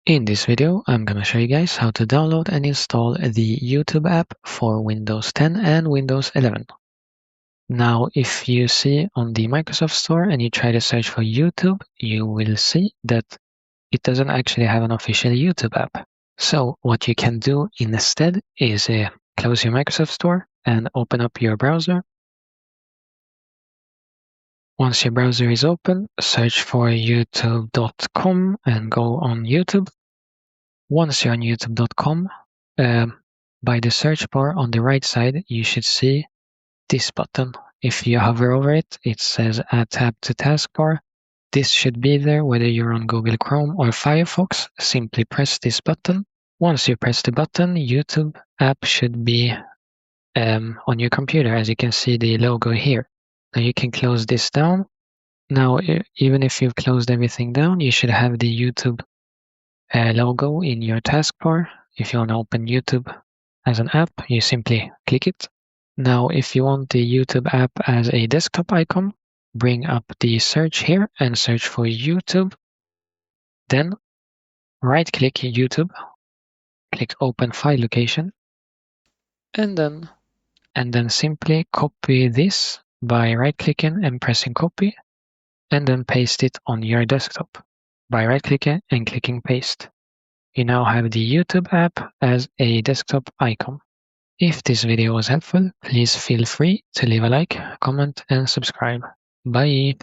In this video, I'm gonna show you guys how to download and install the YouTube app for Windows 10 and Windows 11. Now, if you see on the Microsoft Store and you try to search for YouTube, you will see that it doesn't actually have an official YouTube app. So what you can do instead is close your Microsoft Store and open up your browser. Once your browser is open, search for youtube.com and go on YouTube. Once you're on youtube.com, by the search bar on the right side, you should see this button. If you hover over it, it says Add tab to taskbar. This should be there whether you're on Google Chrome or Firefox. Simply press this button. Once you press the button, YouTube app should be on your computer, as you can see the logo here. Now you can close this down. Now, even if you've closed everything down, you should have the YouTube logo in your taskbar. If you want to open YouTube as an app, you simply click it. Now, if you want the YouTube app as a desktop icon, bring up the search here and search for YouTube. Then right-click YouTube, click Open File Location, and then simply copy this by right-clicking and pressing Copy, and then paste it on your desktop by right-clicking and clicking Paste. You now have the YouTube app as a desktop icon. If this video was helpful, please feel free to leave a like, comment, and subscribe. Bye!